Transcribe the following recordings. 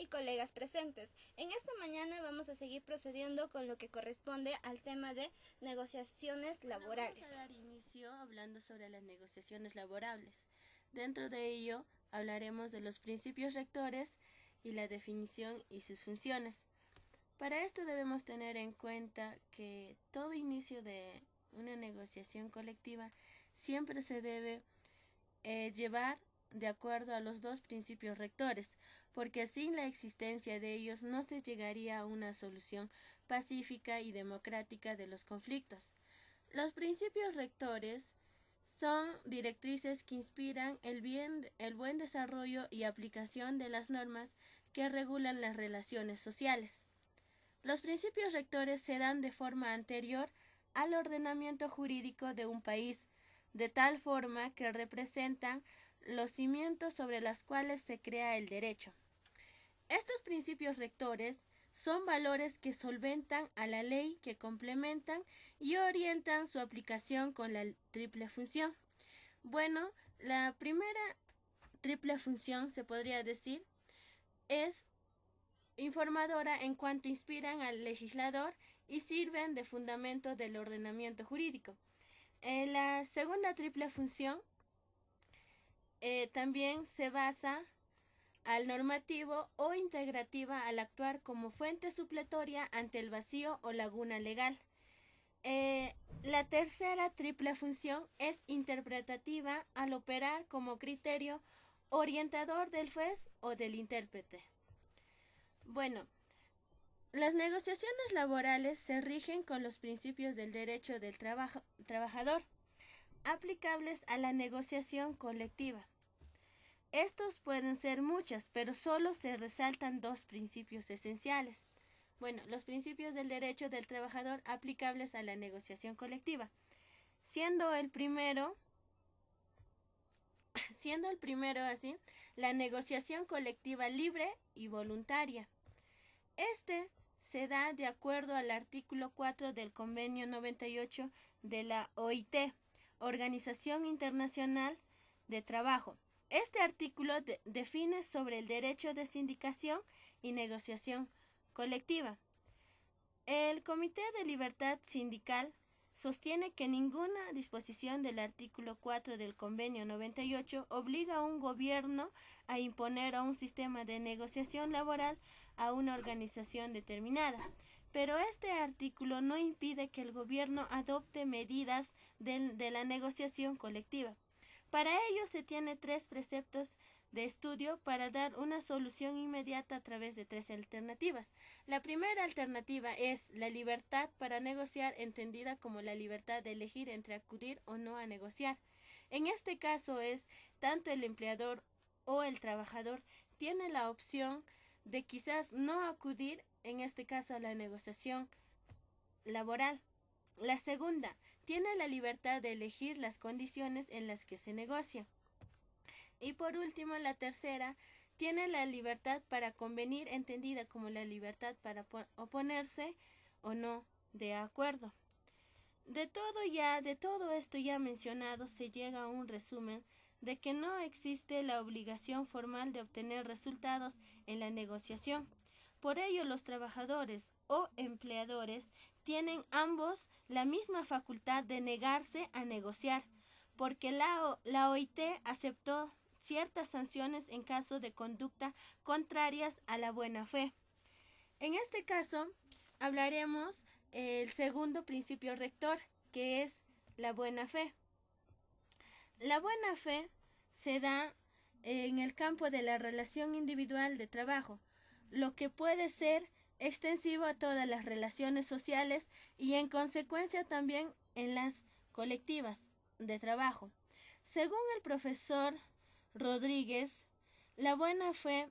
colegas presentes? En esta mañana vamos a seguir procediendo con lo que corresponde al tema de negociaciones laborales. Vamos a dar inicio hablando sobre las negociaciones laborales. Dentro de ello hablaremos de los principios rectores y la definición y sus funciones. Para esto debemos tener en cuenta que todo inicio de una negociación colectiva siempre se debe llevar de acuerdo a los dos principios rectores, porque sin la existencia de ellos no se llegaría a una solución pacífica y democrática de los conflictos. Los principios rectores son directrices que inspiran el buen desarrollo y aplicación de las normas que regulan las relaciones sociales. Los principios rectores se dan de forma anterior al ordenamiento jurídico de un país, de tal forma que representan los cimientos sobre los cuales se crea el derecho. Estos principios rectores son valores que solventan a la ley, que complementan y orientan su aplicación con la triple función. Bueno, la primera triple función, se podría decir, es informadora en cuanto inspiran al legislador y sirven de fundamento del ordenamiento jurídico. La segunda triple función también se basa al normativo o integrativa al actuar como fuente supletoria ante el vacío o laguna legal. La tercera triple función es interpretativa al operar como criterio orientador del juez o del intérprete. Bueno, las negociaciones laborales se rigen con los principios del derecho del trabajador, aplicables a la negociación colectiva. Estos pueden ser muchos, pero solo se resaltan dos principios esenciales. Bueno, los principios del derecho del trabajador aplicables a la negociación colectiva, siendo el primero así, la negociación colectiva libre y voluntaria. Este se da de acuerdo al artículo 4 del Convenio 98 de la OIT, Organización Internacional de Trabajo. Este artículo define sobre el derecho de sindicación y negociación colectiva. El Comité de Libertad Sindical sostiene que ninguna disposición del artículo 4 del Convenio 98 obliga a un gobierno a imponer a un sistema de negociación laboral a una organización determinada, pero este artículo no impide que el gobierno adopte medidas de la negociación colectiva. Para ello se tiene tres preceptos de estudio para dar una solución inmediata a través de tres alternativas. La primera alternativa es la libertad para negociar, entendida como la libertad de elegir entre acudir o no a negociar. En este caso es tanto el empleador o el trabajador tiene la opción de quizás no acudir, en este caso, a la negociación laboral. La segunda, tiene la libertad de elegir las condiciones en las que se negocia. Y por último, la tercera, tiene la libertad para convenir, entendida como la libertad para oponerse o no de acuerdo. De todo esto ya mencionado, se llega a un resumen de que no existe la obligación formal de obtener resultados en la negociación. Por ello, los trabajadores o empleadores tienen ambos la misma facultad de negarse a negociar, porque la OIT aceptó ciertas sanciones en caso de conducta contrarias a la buena fe. En este caso, hablaremos el segundo principio rector, que es la buena fe. La buena fe se da en el campo de la relación individual de trabajo, lo que puede ser extensivo a todas las relaciones sociales y en consecuencia también en las colectivas de trabajo. Según el profesor Rodríguez, la buena fe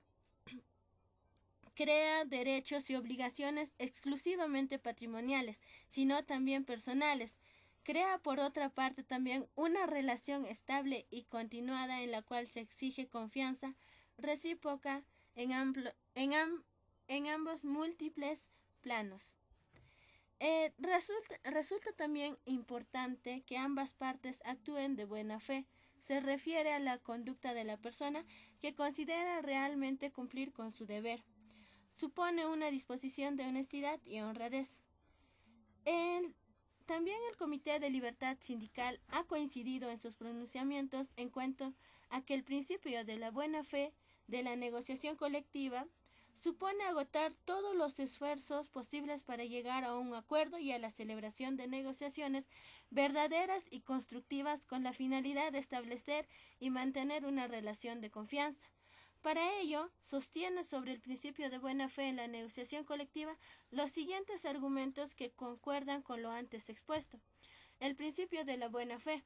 crea derechos y obligaciones exclusivamente patrimoniales, sino también personales. Crea, por otra parte, también una relación estable y continuada en la cual se exige confianza recíproca en ambos múltiples planos. Resulta también importante que ambas partes actúen de buena fe. Se refiere a la conducta de la persona que considera realmente cumplir con su deber. supone una disposición de honestidad y honradez. También el Comité de Libertad Sindical ha coincidido en sus pronunciamientos en cuanto a que el principio de la buena fe de la negociación colectiva supone agotar todos los esfuerzos posibles para llegar a un acuerdo y a la celebración de negociaciones verdaderas y constructivas con la finalidad de establecer y mantener una relación de confianza. Para ello, sostiene sobre el principio de buena fe en la negociación colectiva los siguientes argumentos que concuerdan con lo antes expuesto. El principio de la buena fe.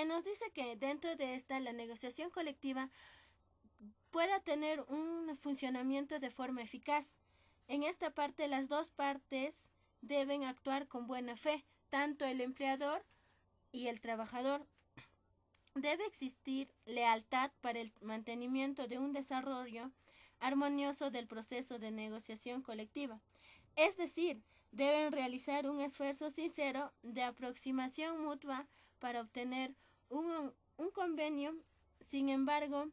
Nos dice que dentro de esta la negociación colectiva pueda tener un funcionamiento de forma eficaz. En esta parte las dos partes deben actuar con buena fe, tanto el empleador y el trabajador. Debe existir lealtad para el mantenimiento de un desarrollo armonioso del proceso de negociación colectiva. Es decir, deben realizar un esfuerzo sincero de aproximación mutua para obtener un convenio. Sin embargo,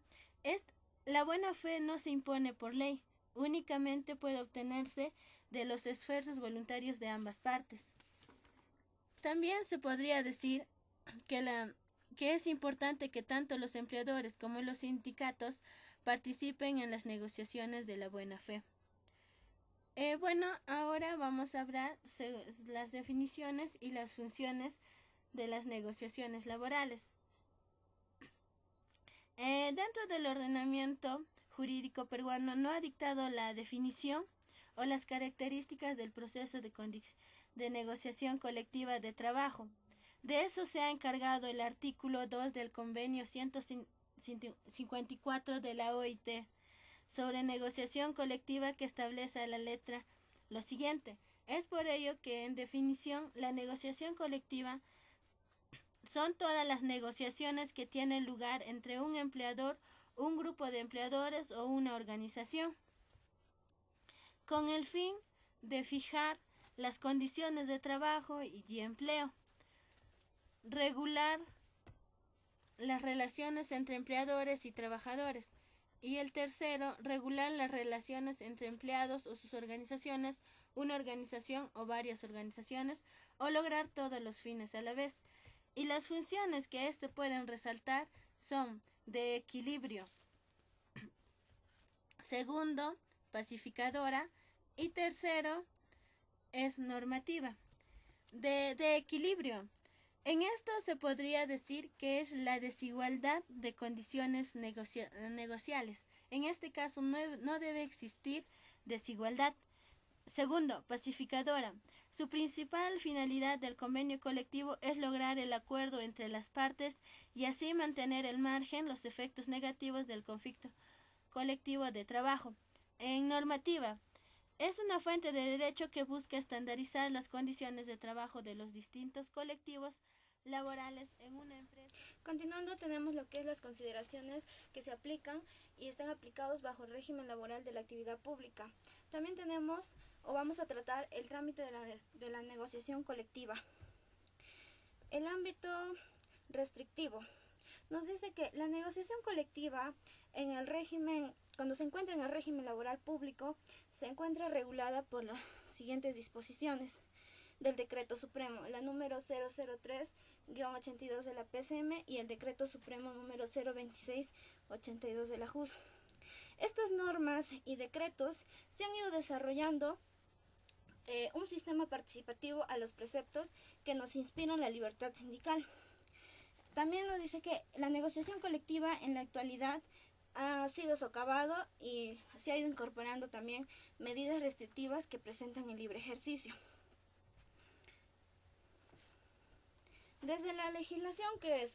la buena fe no se impone por ley, únicamente puede obtenerse de los esfuerzos voluntarios de ambas partes. También se podría decir que es importante que tanto los empleadores como los sindicatos participen en las negociaciones de la buena fe. Ahora vamos a hablar las definiciones y las funciones de las negociaciones laborales. Dentro del ordenamiento jurídico peruano no ha dictado la definición o las características del proceso de negociación colectiva de trabajo. De eso se ha encargado el artículo 2 del convenio 154 de la OIT sobre negociación colectiva, que establece a la letra lo siguiente. Es por ello que, en definición, la negociación colectiva son todas las negociaciones que tienen lugar entre un empleador, un grupo de empleadores o una organización, con el fin de fijar las condiciones de trabajo y empleo, regular las relaciones entre empleadores y trabajadores, y el tercero, regular las relaciones entre empleados o sus organizaciones, una organización o varias organizaciones, o lograr todos los fines a la vez. Y las funciones que pueden resaltar son de equilibrio, segundo, pacificadora, y tercero es normativa. De equilibrio. En esto se podría decir que es la desigualdad de condiciones negociales. En este caso no debe existir desigualdad. Segundo, pacificadora. Su principal finalidad del convenio colectivo es lograr el acuerdo entre las partes y así mantener al margen los efectos negativos del conflicto colectivo de trabajo. En normativa. Es una fuente de derecho que busca estandarizar las condiciones de trabajo de los distintos colectivos laborales en una empresa. Continuando, tenemos lo que es las consideraciones que se aplican y están aplicados bajo el régimen laboral de la actividad pública. También tenemos o vamos a tratar el trámite de la negociación colectiva. El ámbito restrictivo. Nos dice que la negociación colectiva en el régimen, cuando se encuentra en el régimen laboral público, se encuentra regulada por las siguientes disposiciones del Decreto Supremo, la número 003-82 de la PCM y el Decreto Supremo número 026-82 de la JUS. Estas normas y decretos se han ido desarrollando un sistema participativo a los preceptos que nos inspiran la libertad sindical. También nos dice que la negociación colectiva en la actualidad ha sido socavado y se ha ido incorporando también medidas restrictivas que presentan el libre ejercicio. Desde la legislación que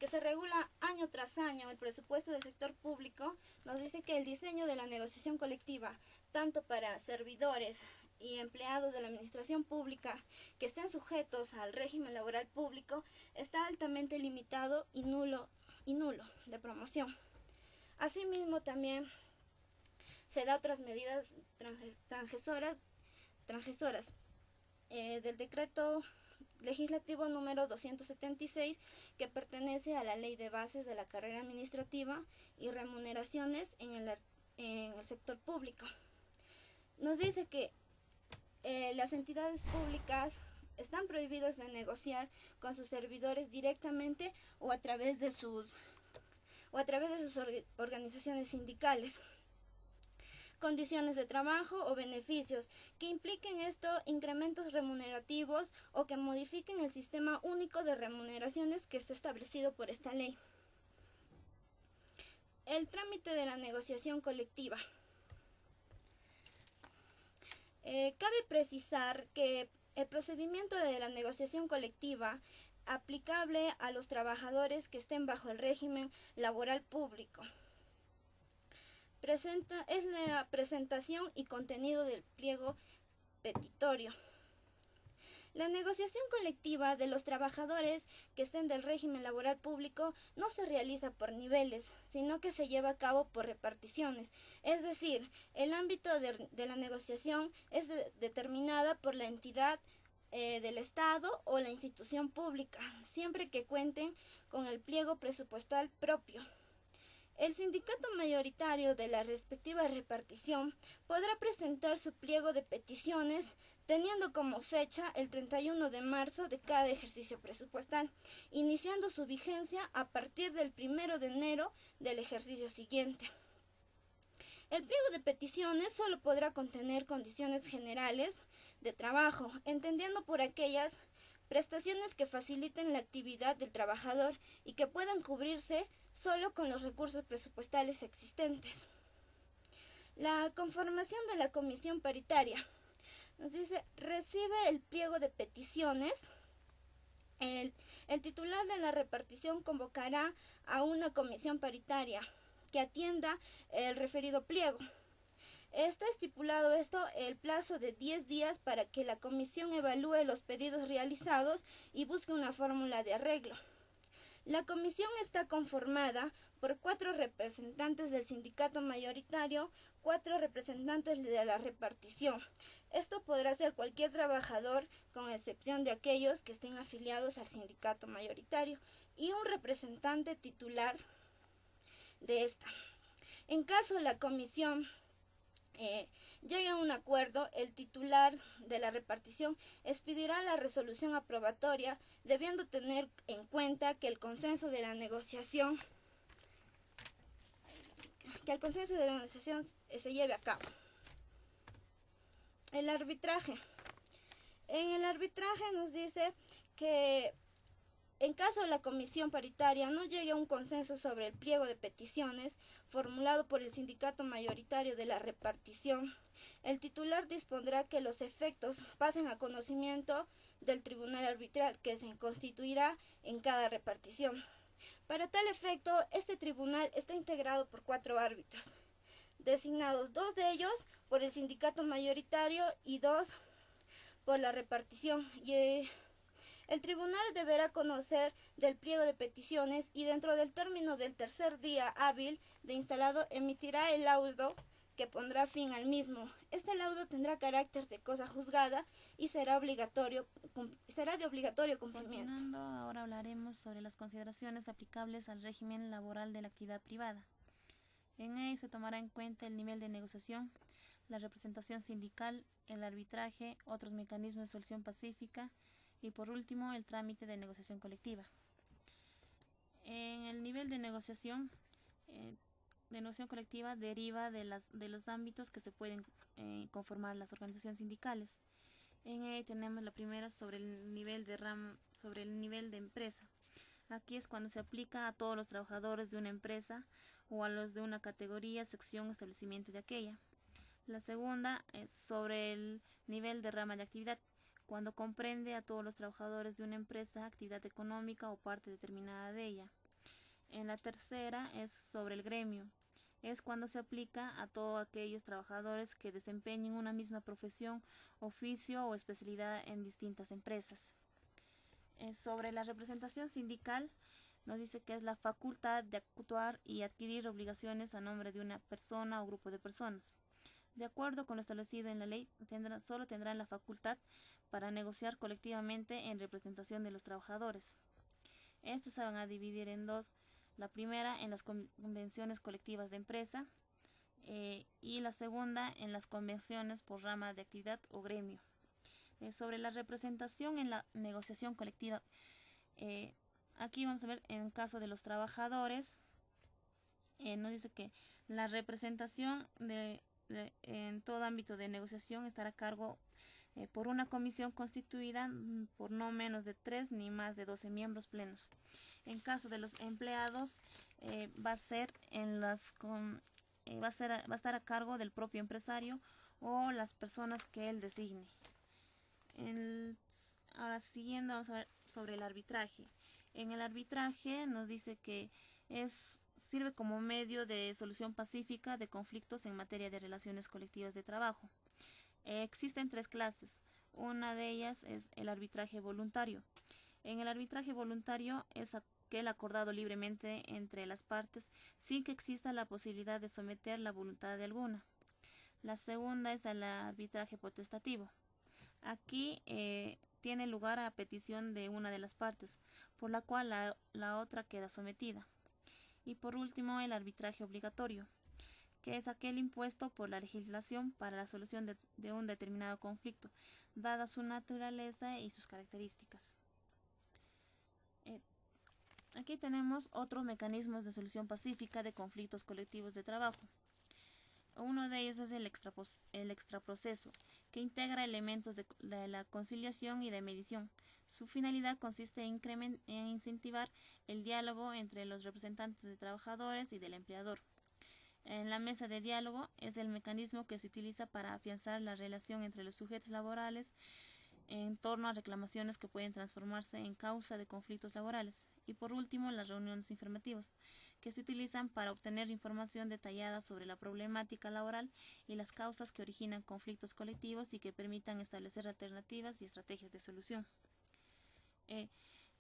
se regula año tras año el presupuesto del sector público, nos dice que el diseño de la negociación colectiva, tanto para servidores y empleados de la administración pública que estén sujetos al régimen laboral público, está altamente limitado y nulo de promoción. Asimismo, también se da otras medidas transgresoras del decreto legislativo número 276, que pertenece a la Ley de Bases de la Carrera Administrativa y Remuneraciones. En en el sector público. Nos dice que las entidades públicas están prohibidas de negociar con sus servidores directamente o a través de sus organizaciones sindicales, condiciones de trabajo o beneficios que impliquen incrementos remunerativos o que modifiquen el sistema único de remuneraciones que está establecido por esta ley. El trámite de la negociación colectiva. Cabe precisar que el procedimiento de la negociación colectiva aplicable a los trabajadores que estén bajo el régimen laboral público es la presentación y contenido del pliego petitorio. La negociación colectiva de los trabajadores que estén del régimen laboral público no se realiza por niveles, sino que se lleva a cabo por reparticiones. Es decir, el ámbito de la negociación es determinada por la entidad del Estado o la institución pública, siempre que cuenten con el pliego presupuestal propio. El sindicato mayoritario de la respectiva repartición podrá presentar su pliego de peticiones teniendo como fecha el 31 de marzo de cada ejercicio presupuestal, iniciando su vigencia a partir del 1 de enero del ejercicio siguiente. El pliego de peticiones solo podrá contener condiciones generales de trabajo, entendiendo por aquellas prestaciones que faciliten la actividad del trabajador y que puedan cubrirse solo con los recursos presupuestales existentes. La conformación de la comisión paritaria. Nos dice, recibe el pliego de peticiones. El titular de la repartición convocará a una comisión paritaria que atienda el referido pliego. Está estipulado el plazo de 10 días para que la comisión evalúe los pedidos realizados y busque una fórmula de arreglo. La comisión está conformada por 4 representantes del sindicato mayoritario, 4 representantes de la repartición. Esto podrá ser cualquier trabajador, con excepción de aquellos que estén afiliados al sindicato mayoritario, y un representante titular de esta. En caso la comisión llegue a un acuerdo, el titular de la repartición expedirá la resolución aprobatoria, debiendo tener en cuenta que el consenso de la negociación se lleve a cabo. El arbitraje. En el arbitraje nos dice que en caso la comisión paritaria no llegue a un consenso sobre el pliego de peticiones formulado por el sindicato mayoritario de la repartición, el titular dispondrá que los efectos pasen a conocimiento del tribunal arbitral que se constituirá en cada repartición. Para tal efecto, este tribunal está integrado por 4 árbitros, designados 2 de ellos por el sindicato mayoritario y 2 por la repartición. El tribunal deberá conocer del pliego de peticiones y dentro del término del tercer día hábil de instalado emitirá el laudo que pondrá fin al mismo. Este laudo tendrá carácter de cosa juzgada y será de obligatorio cumplimiento. Continuando, ahora hablaremos sobre las consideraciones aplicables al régimen laboral de la actividad privada. En ello se tomará en cuenta el nivel de negociación, la representación sindical, el arbitraje, otros mecanismos de solución pacífica, y por último, el trámite de negociación colectiva. En el nivel de negociación colectiva deriva de los ámbitos que se pueden conformar las organizaciones sindicales. En ella tenemos la primera sobre el nivel de empresa. Aquí es cuando se aplica a todos los trabajadores de una empresa o a los de una categoría, sección o establecimiento de aquella. La segunda es sobre el nivel de rama de actividad, cuando comprende a todos los trabajadores de una empresa, actividad económica o parte determinada de ella. En la tercera es sobre el gremio. Es cuando se aplica a todos aquellos trabajadores que desempeñen una misma profesión, oficio o especialidad en distintas empresas. Sobre la representación sindical, nos dice que es la facultad de actuar y adquirir obligaciones a nombre de una persona o grupo de personas. De acuerdo con lo establecido en la ley, solo tendrán la facultad para negociar colectivamente en representación de los trabajadores. Estos se van a dividir en 2. La primera en las convenciones colectivas de empresa, y la segunda en las convenciones por rama de actividad o gremio. Sobre la representación en la negociación colectiva, aquí vamos a ver en el caso de los trabajadores, nos dice que la representación en todo ámbito de negociación estará a cargo por una comisión constituida por no menos de 3 ni más de 12 miembros plenos. En caso de los empleados, va a ser va a estar a cargo del propio empresario o las personas que él designe. Ahora siguiendo, vamos a ver sobre el arbitraje. En el arbitraje nos dice que sirve como medio de solución pacífica de conflictos en materia de relaciones colectivas de trabajo. Existen 3 clases. Una de ellas es el arbitraje voluntario. En el arbitraje voluntario es aquel acordado libremente entre las partes sin que exista la posibilidad de someter la voluntad de alguna. La segunda es el arbitraje potestativo. Aquí tiene lugar a petición de una de las partes, por la cual la otra queda sometida. Y por último, el arbitraje obligatorio, que es aquel impuesto por la legislación para la solución de un determinado conflicto, dada su naturaleza y sus características. Aquí tenemos otros mecanismos de solución pacífica de conflictos colectivos de trabajo. Uno de ellos es el extraproceso, que integra elementos de la conciliación y de mediación. Su finalidad consiste en incentivar el diálogo entre los representantes de trabajadores y del empleador. En la mesa de diálogo es el mecanismo que se utiliza para afianzar la relación entre los sujetos laborales en torno a reclamaciones que pueden transformarse en causa de conflictos laborales. Y por último, las reuniones informativas, que se utilizan para obtener información detallada sobre la problemática laboral y las causas que originan conflictos colectivos y que permitan establecer alternativas y estrategias de solución.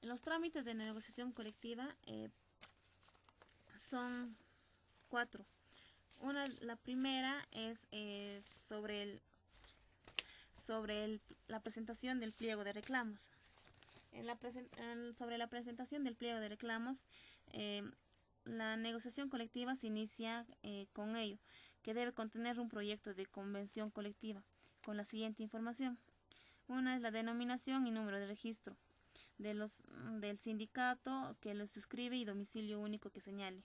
Los trámites de negociación colectiva son 4. La primera es sobre la presentación del pliego de reclamos. Sobre la presentación del pliego de reclamos, la negociación colectiva se inicia con ello, que debe contener un proyecto de convención colectiva con la siguiente información. Una es la denominación y número de registro del sindicato que lo suscribe y domicilio único que señale.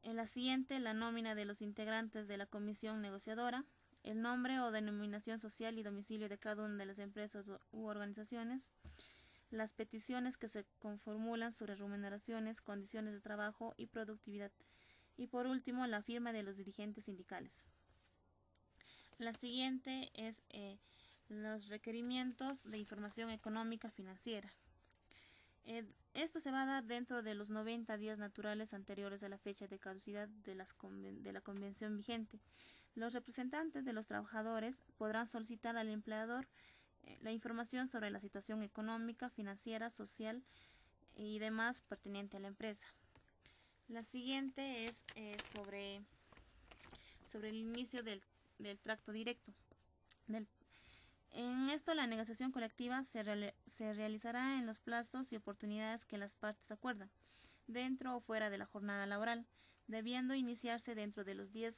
En la siguiente, la nómina de los integrantes de la comisión negociadora, el nombre o denominación social y domicilio de cada una de las empresas u organizaciones, las peticiones que se conformulan sobre remuneraciones, condiciones de trabajo y productividad, y por último la firma de los dirigentes sindicales. La siguiente es los requerimientos de información económica financiera. Esto se va a dar dentro de los 90 días naturales anteriores a la fecha de caducidad de la convención vigente. Los representantes de los trabajadores podrán solicitar al empleador la información sobre la situación económica, financiera, social y demás pertinente a la empresa. La siguiente es sobre el inicio del tracto directo. En esto, la negociación colectiva se realizará en los plazos y oportunidades que las partes acuerdan, dentro o fuera de la jornada laboral, debiendo iniciarse dentro de los 10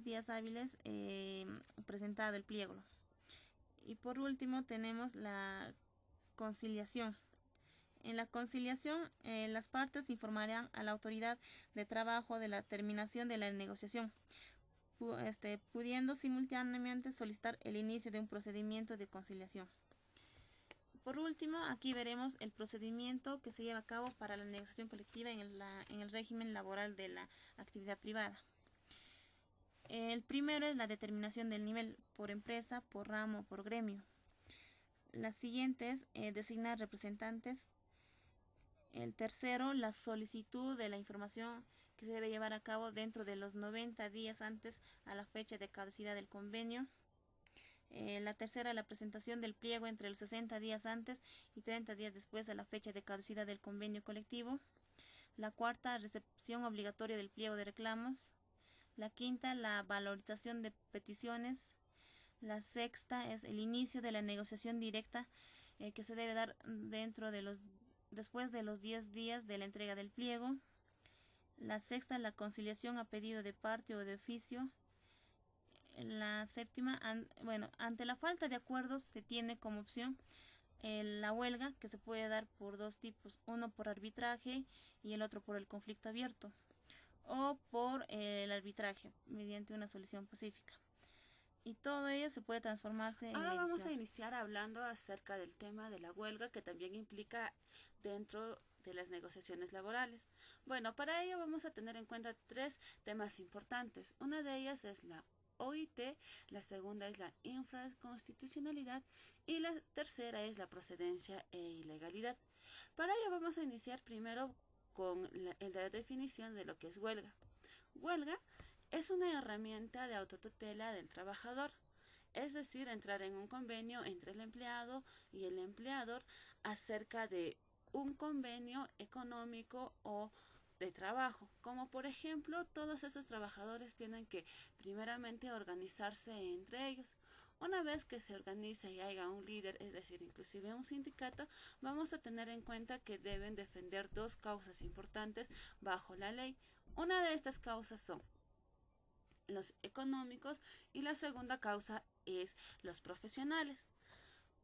días hábiles presentado el pliego. Y por último tenemos la conciliación. En la conciliación, las partes informarán a la autoridad de trabajo de la terminación de la negociación, pudiendo simultáneamente solicitar el inicio de un procedimiento de conciliación. Por último, aquí veremos el procedimiento que se lleva a cabo para la negociación colectiva en el régimen laboral de la actividad privada. El primero es la determinación del nivel por empresa, por ramo, por gremio. La siguiente es designar representantes. El tercero, la solicitud de la información que se debe llevar a cabo dentro de los 90 días antes a la fecha de caducidad del convenio. La tercera, la presentación del pliego entre los 60 días antes y 30 días después a la fecha de caducidad del convenio colectivo. La cuarta, recepción obligatoria del pliego de reclamos. La quinta, la valorización de peticiones. La sexta es el inicio de la negociación directa que se debe dar después de los 10 días de la entrega del pliego. La sexta, la conciliación a pedido de parte o de oficio. La séptima, ante la falta de acuerdos se tiene como opción la huelga, que se puede dar por dos tipos, uno por arbitraje y el otro por el conflicto abierto, o por el arbitraje mediante una solución pacífica. Y todo ello se puede transformarse en Ahora vamos a mediación. iniciar hablando acerca del tema de la huelga, que también implica dentro de las negociaciones laborales. Bueno, para ello vamos a tener en cuenta tres temas importantes. Una de ellas es la OIT, la segunda es la infraconstitucionalidad y la tercera es la procedencia e ilegalidad. Para ello vamos a iniciar primero con la definición de lo que es huelga. Huelga es una herramienta de autotutela del trabajador, es decir, entrar en un convenio entre el empleado y el empleador acerca de un convenio económico o de trabajo, como por ejemplo todos esos trabajadores tienen que primeramente organizarse entre ellos. Una vez que se organice y haya un líder, es decir, inclusive un sindicato, vamos a tener en cuenta que deben defender dos causas importantes bajo la ley. Una de estas causas son los económicos y la segunda causa es los profesionales,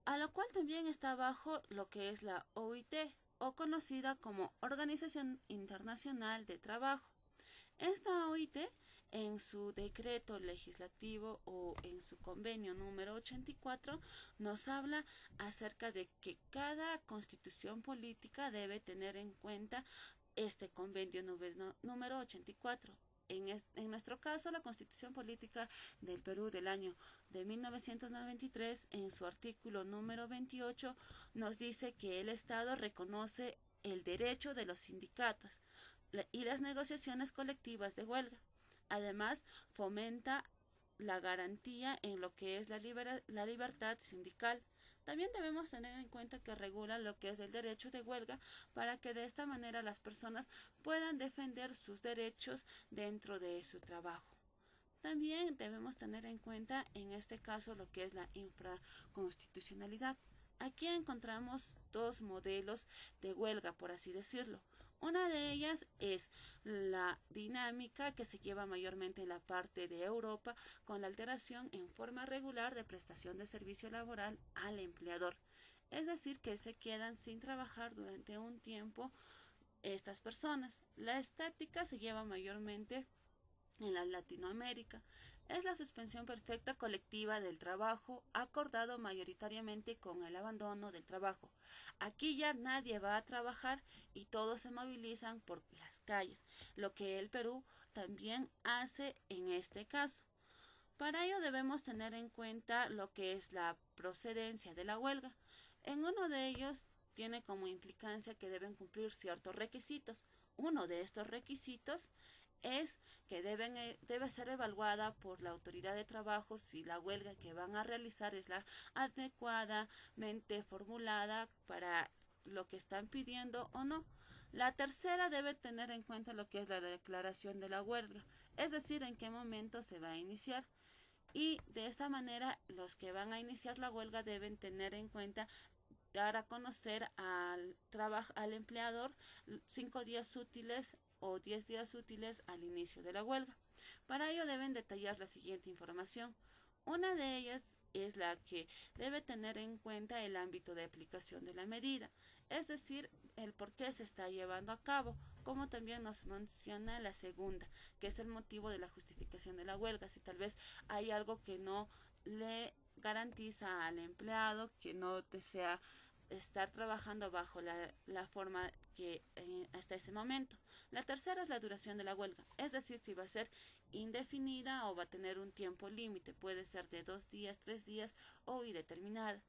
a lo cual también está bajo lo que es la OIT o conocida como Organización Internacional de Trabajo. Esta OIT en su decreto legislativo o en su convenio número 84 nos habla acerca de que cada constitución política debe tener en cuenta este convenio número 84. En nuestro caso, la Constitución Política del Perú del año de 1993, en su artículo número 28, nos dice que el Estado reconoce el derecho de los sindicatos y las negociaciones colectivas de huelga. Además, fomenta la garantía en lo que es la libertad sindical. También debemos tener en cuenta que regula lo que es el derecho de huelga para que de esta manera las personas puedan defender sus derechos dentro de su trabajo. También debemos tener en cuenta en este caso lo que es la infraconstitucionalidad. Aquí encontramos dos modelos de huelga, por así decirlo. Una de ellas es la dinámica que se lleva mayormente en la parte de Europa con la alteración en forma regular de prestación de servicio laboral al empleador. Es decir, que se quedan sin trabajar durante un tiempo estas personas. La estática se lleva mayormente en la Latinoamérica. Es la suspensión perfecta colectiva del trabajo acordado mayoritariamente con el abandono del trabajo. Aquí ya nadie va a trabajar y todos se movilizan por las calles, lo que el Perú también hace en este caso. Para ello debemos tener en cuenta lo que es la procedencia de la huelga. En uno de ellos tiene como implicancia que deben cumplir ciertos requisitos. Uno de estos requisitos es que debe ser evaluada por la autoridad de trabajo si la huelga que van a realizar es la adecuadamente formulada para lo que están pidiendo o no. La tercera debe tener en cuenta lo que es la declaración de la huelga, es decir, en qué momento se va a iniciar. Y de esta manera los que van a iniciar la huelga deben tener en cuenta dar a conocer al empleador 5 días útiles o 10 días útiles al inicio de la huelga. Para ello deben detallar la siguiente información. Una de ellas es la que debe tener en cuenta el ámbito de aplicación de la medida, es decir, el por qué se está llevando a cabo, como también nos menciona la segunda, que es el motivo de la justificación de la huelga, si tal vez hay algo que no le garantiza al empleado, que no desea estar trabajando bajo la forma que hasta ese momento. La tercera es la duración de la huelga, es decir, si va a ser indefinida o va a tener un tiempo límite, puede ser de 2 días, 3 días o indeterminada.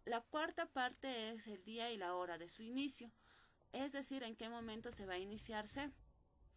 La cuarta parte es el día y la hora de su inicio, es decir, en qué momento se va a iniciarse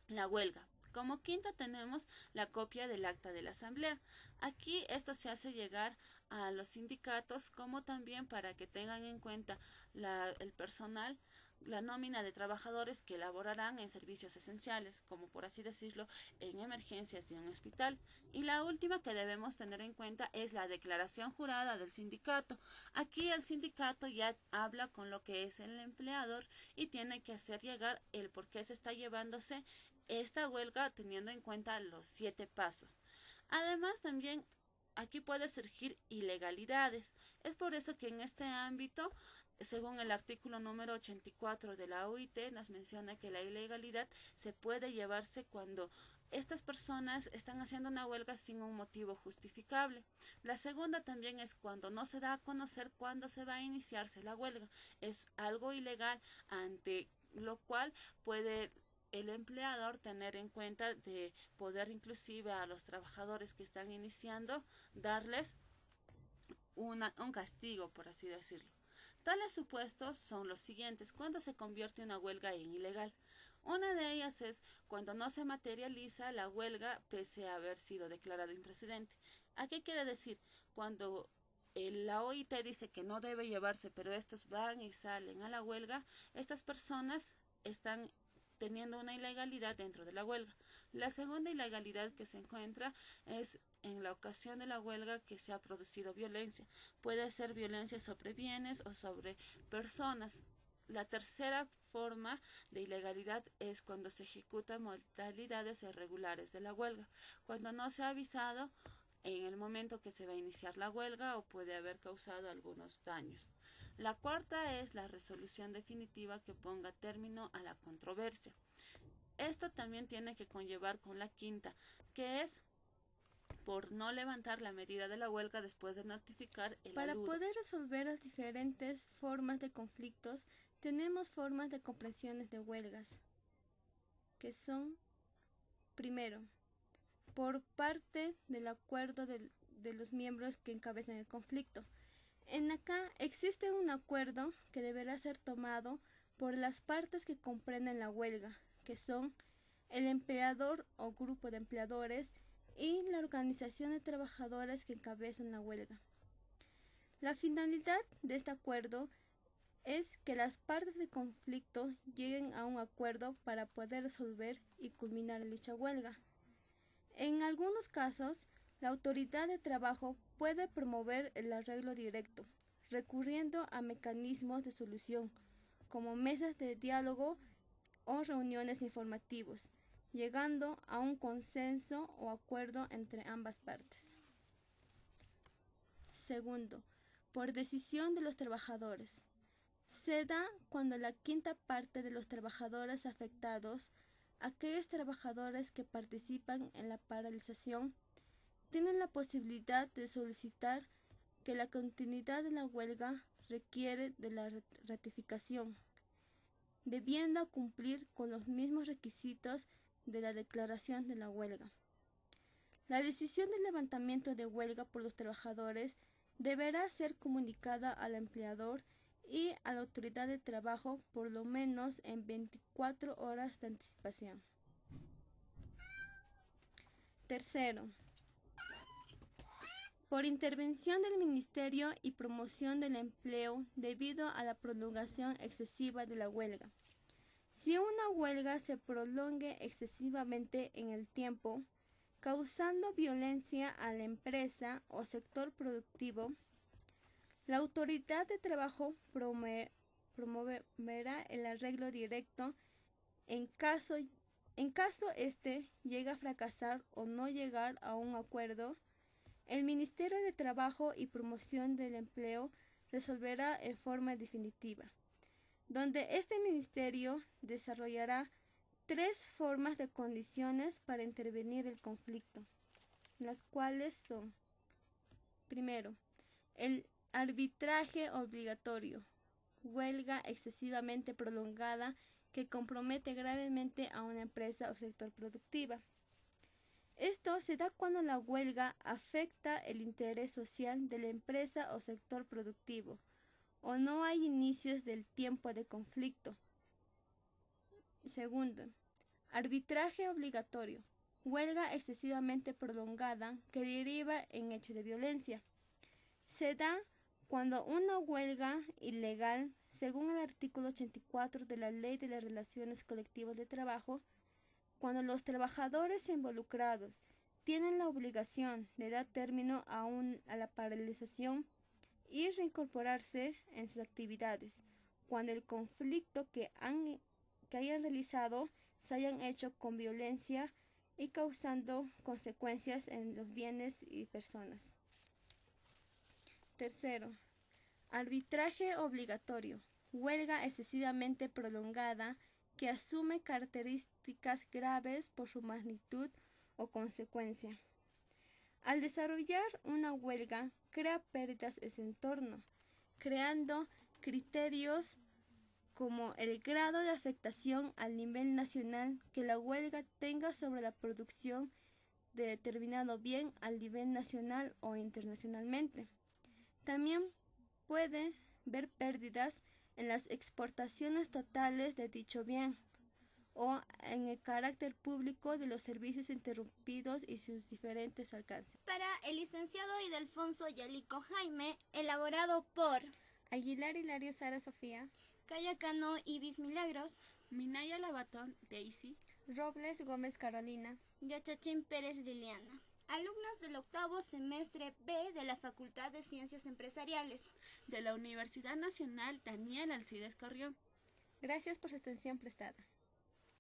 la huelga. Como quinta tenemos la copia del acta de la asamblea. Aquí esto se hace llegar a los sindicatos como también para que tengan en cuenta el personal, la nómina de trabajadores que laborarán en servicios esenciales, como por así decirlo, en emergencias de un hospital. Y la última que debemos tener en cuenta es la declaración jurada del sindicato. Aquí el sindicato ya habla con lo que es el empleador y tiene que hacer llegar el por qué se está llevándose esta huelga teniendo en cuenta los 7 pasos. Además, también aquí puede surgir ilegalidades. Es por eso que en este ámbito, según el artículo número 84 de la OIT, nos menciona que la ilegalidad se puede llevarse cuando estas personas están haciendo una huelga sin un motivo justificable. La segunda también es cuando no se da a conocer cuándo se va a iniciarse la huelga. Es algo ilegal, ante lo cual puede el empleador tener en cuenta de poder inclusive a los trabajadores que están iniciando darles un castigo, por así decirlo. Tales supuestos son los siguientes: cuando se convierte una huelga en ilegal. Una de ellas es cuando no se materializa la huelga pese a haber sido declarado improcedente. ¿A qué quiere decir? Cuando la OIT dice que no debe llevarse, pero estos van y salen a la huelga, estas personas están teniendo una ilegalidad dentro de la huelga. La segunda ilegalidad que se encuentra es en la ocasión de la huelga que se ha producido violencia. Puede ser violencia sobre bienes o sobre personas. La tercera forma de ilegalidad es cuando se ejecutan modalidades irregulares de la huelga, cuando no se ha avisado en el momento que se va a iniciar la huelga o puede haber causado algunos daños. La cuarta es la resolución definitiva que ponga término a la controversia. Esto también tiene que conllevar con la quinta, que es por no levantar la medida de la huelga después de notificar el Para aludo. poder resolver las diferentes formas de conflictos, tenemos formas de comprensiones de huelgas, que son, primero, por parte del acuerdo de los miembros que encabezan el conflicto. En acá existe un acuerdo que deberá ser tomado por las partes que comprenden la huelga, que son el empleador o grupo de empleadores y la organización de trabajadores que encabezan la huelga. La finalidad de este acuerdo es que las partes de conflicto lleguen a un acuerdo para poder resolver y culminar dicha huelga. En algunos casos, la autoridad de trabajo puede promover el arreglo directo, recurriendo a mecanismos de solución, como mesas de diálogo o reuniones informativos, llegando a un consenso o acuerdo entre ambas partes. Segundo, por decisión de los trabajadores. Se da cuando la quinta parte de los trabajadores afectados, aquellos trabajadores que participan en la paralización, tienen la posibilidad de solicitar que la continuidad de la huelga requiere de la ratificación, debiendo cumplir con los mismos requisitos de la declaración de la huelga. La decisión de levantamiento de huelga por los trabajadores deberá ser comunicada al empleador y a la autoridad de trabajo por lo menos en 24 horas de anticipación. Tercero, por intervención del Ministerio y promoción del empleo debido a la prolongación excesiva de la huelga. Si una huelga se prolongue excesivamente en el tiempo, causando violencia a la empresa o sector productivo, la autoridad de trabajo promoverá el arreglo directo en caso este llegue a fracasar o no llegar a un acuerdo. El Ministerio de Trabajo y Promoción del Empleo resolverá en forma definitiva, donde este ministerio desarrollará 3 formas de condiciones para intervenir el conflicto, las cuales son: primero, el arbitraje obligatorio, huelga excesivamente prolongada que compromete gravemente a una empresa o sector productiva. Esto se da cuando la huelga afecta el interés social de la empresa o sector productivo, o no hay inicios del tiempo de conflicto. Segundo, arbitraje obligatorio, huelga excesivamente prolongada que deriva en hechos de violencia. Se da cuando una huelga ilegal, según el artículo 84 de la Ley de las Relaciones Colectivas de Trabajo, cuando los trabajadores involucrados tienen la obligación de dar término a la paralización y reincorporarse en sus actividades, cuando el conflicto que hayan realizado se hayan hecho con violencia y causando consecuencias en los bienes y personas. Tercero, arbitraje obligatorio. Huelga excesivamente prolongada que asume características graves por su magnitud o consecuencia. Al desarrollar una huelga, crea pérdidas en su entorno, creando criterios como el grado de afectación al nivel nacional que la huelga tenga sobre la producción de determinado bien al nivel nacional o internacionalmente. También puede ver pérdidas en las exportaciones totales de dicho bien o en el carácter público de los servicios interrumpidos y sus diferentes alcances. Para el licenciado Ildefonso Yalico Jaime, elaborado por Aguilar Hilario Sara Sofía, Cayacano Ibis Milagros, Minaya Labatón Daisy, Robles Gómez Carolina, Yachachín Pérez Liliana, alumnas del 8º semestre B de la Facultad de Ciencias Empresariales de la Universidad Nacional Daniel Alcides Carrión. gracias por su atención prestada.